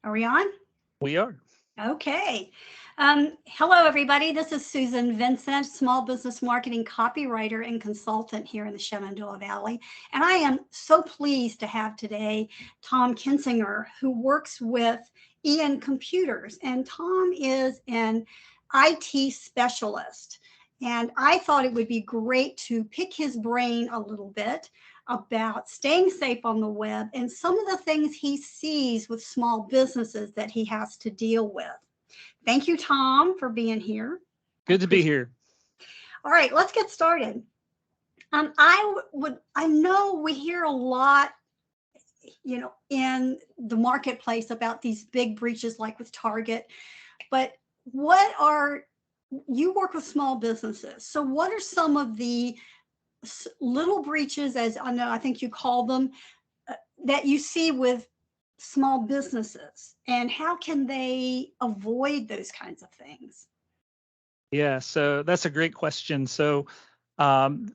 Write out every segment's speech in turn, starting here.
Are we on? We are. Okay. Hello, everybody. This is Susan Vincent, small business marketing copywriter and consultant here in the Shenandoah Valley. And I am so pleased to have today Tom Kinsinger, who works with Ian Computers. And Tom is an IT specialist. And I thought it would be great to pick his brain a little bit about staying safe on the web and some of the things he sees with small businesses that he has to deal with. Thank you, Tom, for being here. Good to be here. All right, let's get started. I know we hear a lot, in the marketplace about these big breaches like with Target, but you work with small businesses. So what are some of the little breaches, as I think you call them, that you see with small businesses, and how can they avoid those kinds of things? Yeah, so that's a great question. So, we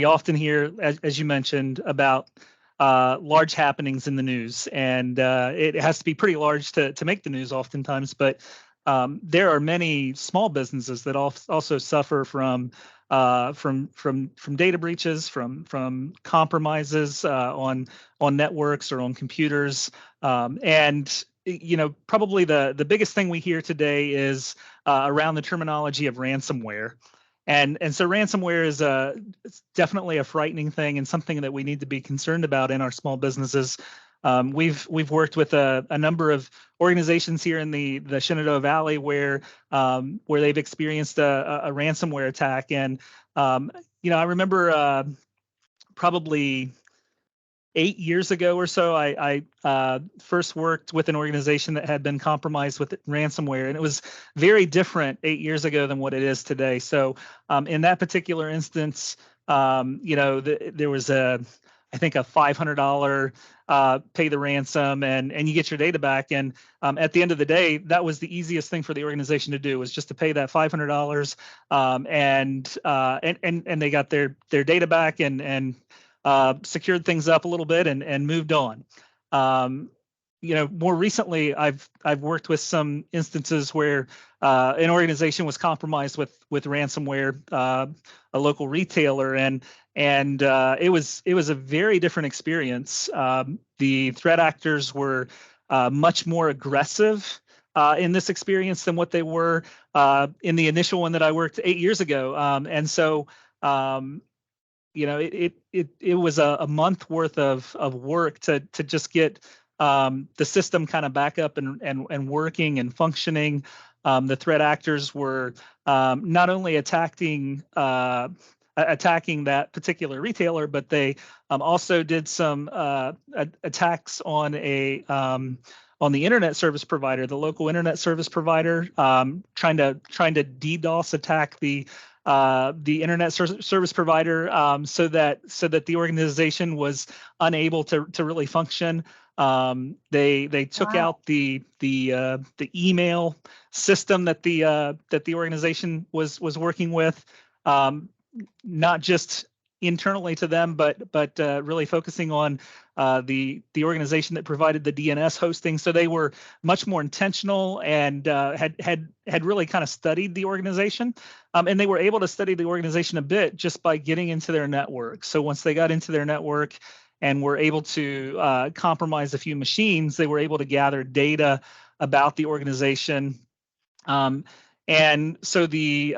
often hear, as you mentioned, about large happenings in the news, and it has to be pretty large to make the news oftentimes. But there are many small businesses that also suffer from data breaches, from compromises on networks or on computers, and probably the biggest thing we hear today is around the terminology of ransomware. And so ransomware is it's definitely a frightening thing and something that we need to be concerned about in our small businesses. We've worked with a number of organizations here in the Shenandoah Valley where they've experienced a ransomware attack. And I remember probably 8 years ago or so, I first worked with an organization that had been compromised with ransomware, and it was very different 8 years ago than what it is today. So in that particular instance, there was I think a $500 pay the ransom and you get your data back. And at the end of the day, that was the easiest thing for the organization to do, was just to pay that $500, and they got their data back and secured things up a little bit and moved on. More recently, I've worked with some instances where an organization was compromised with ransomware, a local retailer, and it was a very different experience. The threat actors were much more aggressive in this experience than what they were in the initial one that I worked 8 years ago, and so. It was a month worth of work to just get the system kind of back up and working and functioning. The threat actors were not only attacking that particular retailer, but they also did some attacks on the internet service provider, the local internet service provider, trying to DDoS attack the internet service provider, so that the organization was unable to really function. They took out the email system that the organization was working with, not just internally to them, but really focusing on the organization that provided the DNS hosting. So they were much more intentional and had really kind of studied the organization, and they were able to study the organization a bit just by getting into their network. So once they got into their network and were able to compromise a few machines, they were able to gather data about the organization. And so the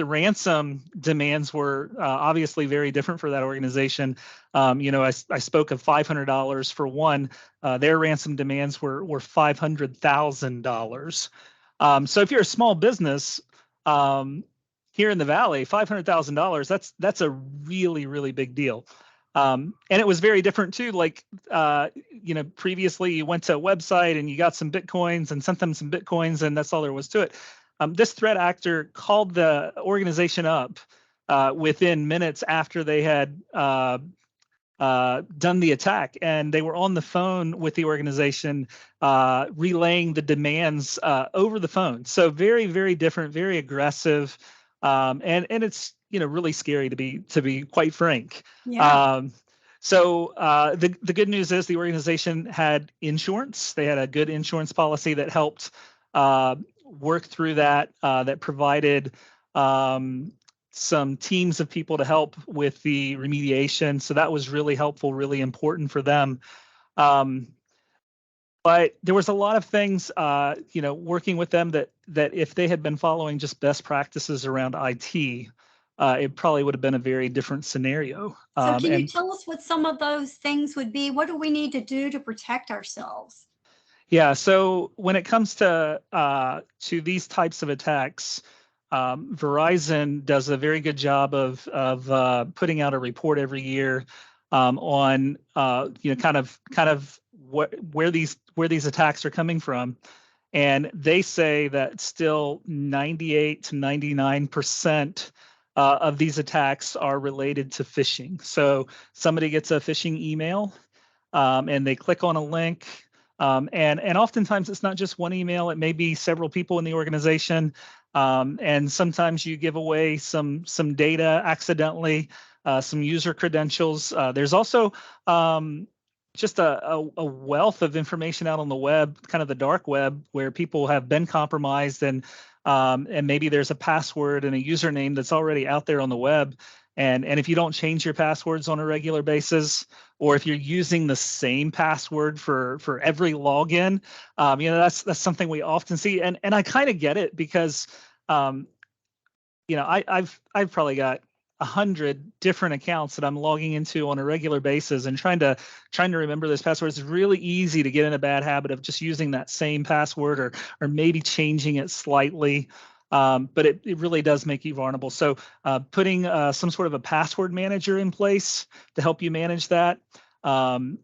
ransom demands were obviously very different for that organization. I spoke of $500 for one. Their ransom demands were $500,000. So if you're a small business here in the Valley, $500,000, that's a really, really big deal. And it was very different too. Like, previously you went to a website and you got some Bitcoins and sent them some Bitcoins, and that's all there was to it. This threat actor called the organization up within minutes after they had done the attack, and they were on the phone with the organization, relaying the demands over the phone. So very, very different, very aggressive, and it's really scary to be quite frank. Yeah. So the good news is the organization had insurance. They had a good insurance policy that helped work through that, that provided some teams of people to help with the remediation. So that was really helpful, really important for them. But there was a lot of things, working with them that if they had been following just best practices around IT, it probably would have been a very different scenario. So can you tell us what some of those things would be? What do we need to do to protect ourselves? Yeah, so when it comes to these types of attacks, Verizon does a very good job of putting out a report every year on kind of where these attacks are coming from, and they say that still 98 to 99% of these attacks are related to phishing. So somebody gets a phishing email, and they click on a link. And oftentimes it's not just one email, it may be several people in the organization. And sometimes you give away some data accidentally, some user credentials. There's also just a wealth of information out on the web, kind of the dark web, where people have been compromised, and maybe there's a password and a username that's already out there on the web. And if you don't change your passwords on a regular basis, or if you're using the same password for every login, that's something we often see. And I kind of get it, because I've probably got 100 different accounts that I'm logging into on a regular basis, and trying to remember those passwords. It's really easy to get in a bad habit of just using that same password, or maybe changing it slightly. But it really does make you vulnerable. So putting some sort of a password manager in place to help you manage that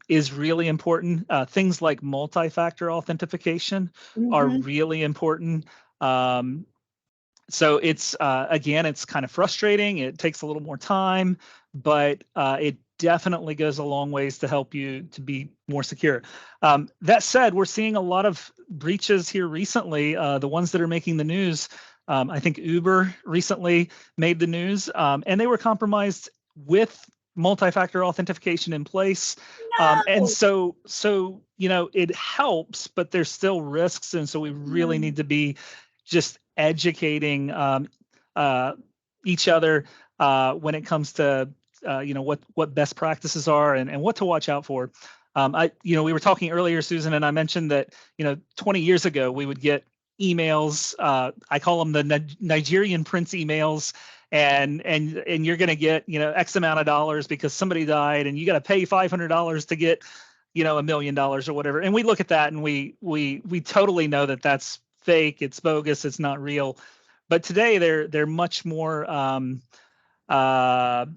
is really important. Things like multi-factor authentication are really important. So it's again, it's kind of frustrating. It takes a little more time, but it definitely goes a long ways to help you to be more secure. That said, we're seeing a lot of breaches here recently. The ones that are making the news, I think Uber recently made the news, and they were compromised with multi-factor authentication in place. And so it helps, but there's still risks, and so we really need to be just educating each other when it comes to what best practices are, and what to watch out for. We were talking earlier, Susan, and I mentioned that 20 years ago we would get emails. I call them the Nigerian prince emails, and you're going to get X amount of dollars because somebody died, and you got to pay $500 to get $1 million or whatever. And we look at that and we totally know that that's fake, it's bogus, it's not real. But today they're much more I'd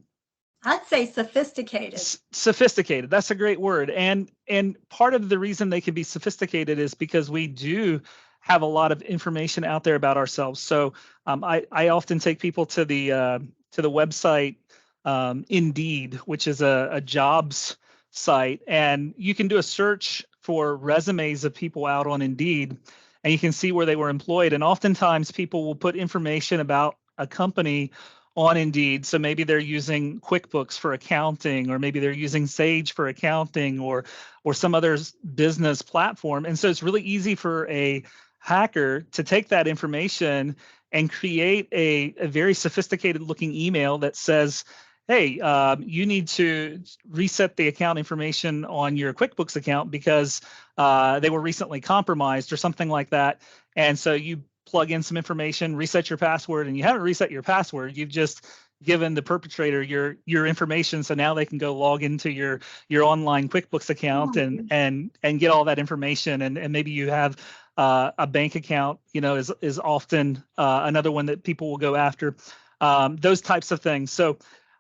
say sophisticated. Sophisticated. That's a great word. And part of the reason they can be sophisticated is because we do have a lot of information out there about ourselves. So I often take people to the website Indeed, which is a jobs site, and you can do a search for resumes of people out on Indeed, and you can see where they were employed. And oftentimes people will put information about a company on Indeed. So maybe they're using QuickBooks for accounting, or maybe they're using Sage for accounting, or some other business platform. And so it's really easy for a hacker to take that information and create a very sophisticated looking email that says, hey, you need to reset the account information on your QuickBooks account because they were recently compromised, or something like that. And so you plug in some information, reset your password, and you haven't reset your password. You've just given the perpetrator your information, so now they can go log into your online QuickBooks account and get all that information. And maybe you have a bank account, is often another one that people will go after. Those types of things. So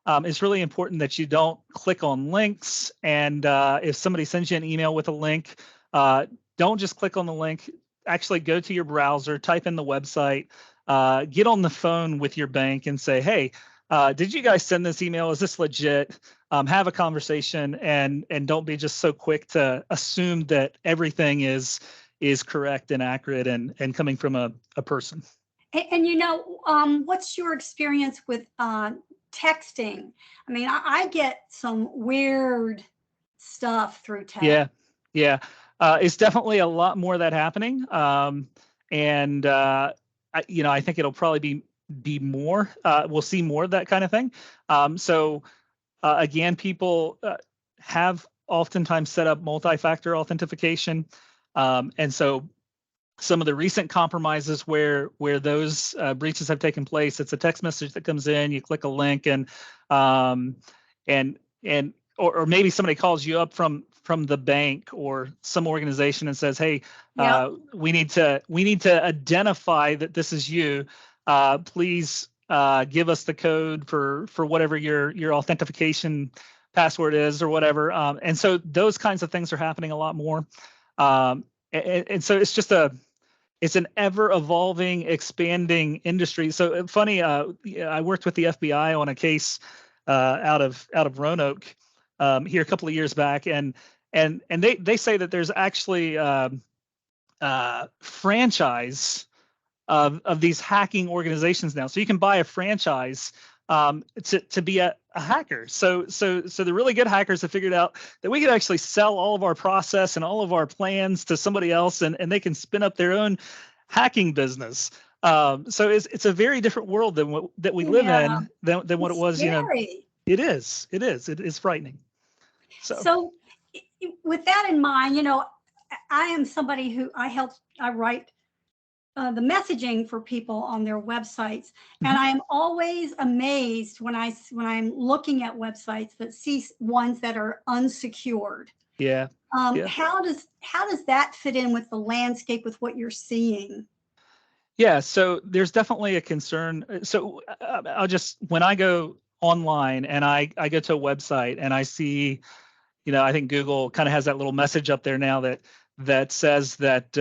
it's really important that you don't click on links. And if somebody sends you an email with a link, don't just click on the link. Actually go to your browser, type in the website, get on the phone with your bank and say, hey, did you guys send this email? Is this legit? Have a conversation, and don't be just so quick to assume that everything is correct and accurate and coming from a person. And what's your experience with texting. I mean, I get some weird stuff through text. Yeah, yeah. It's definitely a lot more of that happening. And I think it'll probably be more. We'll see more of that kind of thing. So again, people have oftentimes set up multi-factor authentication, and so some of the recent compromises where those breaches have taken place, it's a text message that comes in, you click a link, and or maybe somebody calls you up from the bank or some organization and says, hey, we need to identify that this is you. Please give us the code for whatever your authentication password is or whatever. And so those kinds of things are happening a lot more. And so it's just it's an ever evolving, expanding industry. So funny, I worked with the FBI on a case out of Roanoke here a couple of years back, and they say that there's actually franchise of these hacking organizations now. So you can buy a franchise to be a hacker. So the really good hackers have figured out that we could actually sell all of our process and all of our plans to somebody else, and they can spin up their own hacking business. So it's a very different world than what that we live in than what it was. Scary. It is frightening. So with that in mind, I am somebody who I write the messaging for people on their websites, and I am always amazed when I'm looking at websites that see ones that are unsecured. Yeah. How does that fit in with the landscape with what you're seeing? Yeah, so there's definitely a concern. So when I go online and I go to a website and I see, I think Google kind of has that little message up there now that says that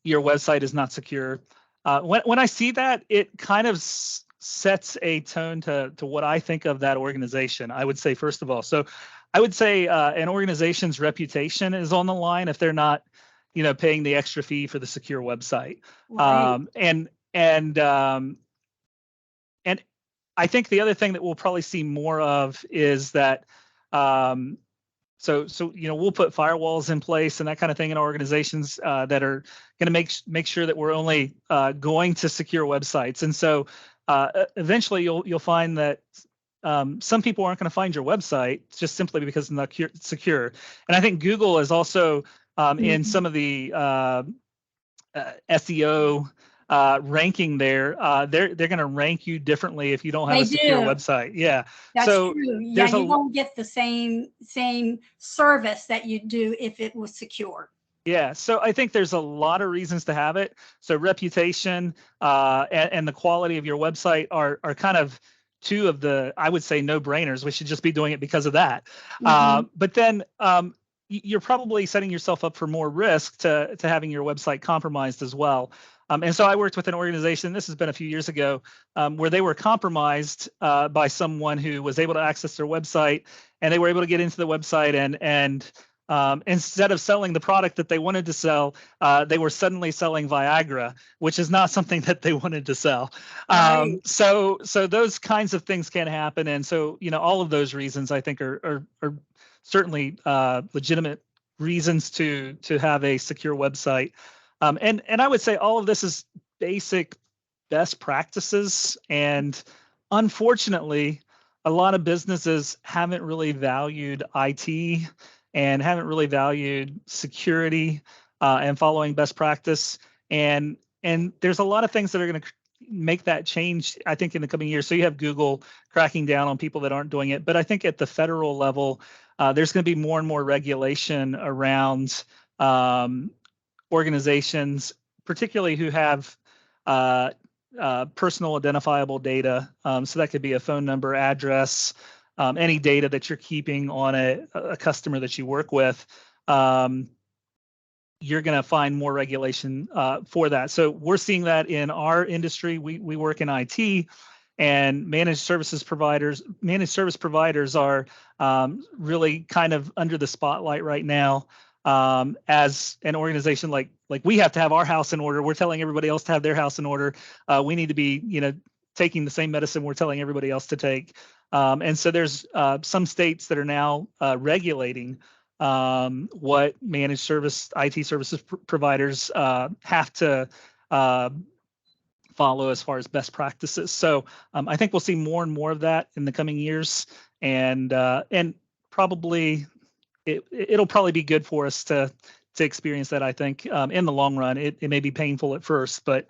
your website is not secure. When I see that, it kind of sets a tone to what I think of that organization. I would say, first of all, so I would say an organization's reputation is on the line if they're not, paying the extra fee for the secure website. Right. And I think the other thing that we'll probably see more of is that so we'll put firewalls in place and that kind of thing in organizations that are going to make sure that we're only going to secure websites. And so eventually you'll find that some people aren't going to find your website just simply because it's not secure. And I think Google is also in some of the SEO ranking there, they're going to rank you differently if you don't have a secure website. Yeah, that's true. Yeah, you won't get the same service that you do if it was secure. Yeah, so I think there's a lot of reasons to have it. So reputation and the quality of your website are kind of two of the, I would say, no-brainers. We should just be doing it because of that. But then you're probably setting yourself up for more risk to having your website compromised as well. And so I worked with an organization, this has been a few years ago, where they were compromised by someone who was able to access their website, and they were able to get into the website and instead of selling the product that they wanted to sell, they were suddenly selling Viagra, which is not something that they wanted to sell. Right. So those kinds of things can happen. And so, all of those reasons I think are certainly legitimate reasons to have a secure website. And I would say all of this is basic best practices. And unfortunately, a lot of businesses haven't really valued IT and haven't really valued security and following best practice. And there's a lot of things that are going to make that change, I think, in the coming years. So you have Google cracking down on people that aren't doing it. But I think at the federal level, there's going to be more and more regulation around organizations, particularly who have personal identifiable data. So that could be a phone number, address, any data that you're keeping on a customer that you work with. You're going to find more regulation for that. So we're seeing that in our industry. We work in IT, and managed service providers are really kind of under the spotlight right now. As an organization, like we have to have our house in order. We're telling everybody else to have their house in order. We need to be, taking the same medicine we're telling everybody else to take. And so there's some states that are now regulating what managed service IT services providers have to follow as far as best practices. So I think we'll see more and more of that in the coming years, and probably it'll probably be good for us to experience that. I think in the long run, it may be painful at first, but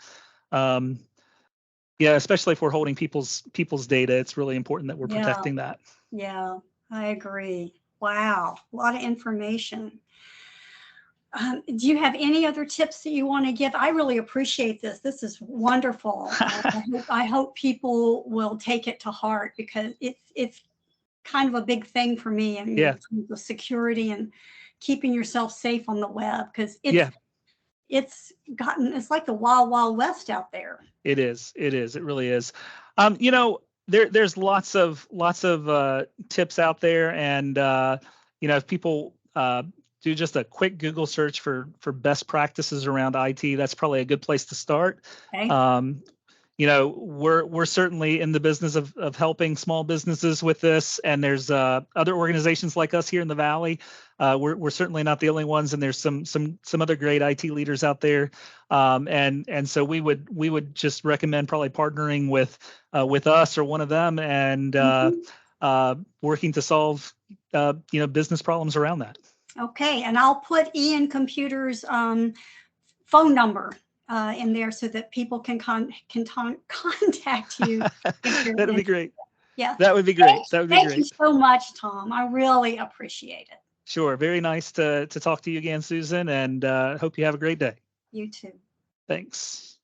yeah, especially if we're holding people's data, it's really important that we're Yeah. protecting that. Yeah, I agree. Wow, a lot of information. Do you have any other tips that you want to give? I really appreciate this. This is wonderful. I hope people will take it to heart, because it's kind of a big thing for me. I mean, Yeah. in terms of security and keeping yourself safe on the web, because Yeah. it's like the wild, wild west out there. It is. It is. It really is. There's lots of tips out there, and if people do just a quick Google search for best practices around IT, that's probably a good place to start. Okay. We're certainly in the business of helping small businesses with this, and there's other organizations like us here in the Valley. We're certainly not the only ones, and there's some other great IT leaders out there, and so we would just recommend probably partnering with us or one of them, and working to solve business problems around that. Okay, and I'll put Ian Computer's phone number in there so that people can contact you. That'd be great. Yeah, that would be great. Thank you so much, Tom. I really appreciate it. Sure. Very nice to talk to you again, Susan, and hope you have a great day. You too. Thanks.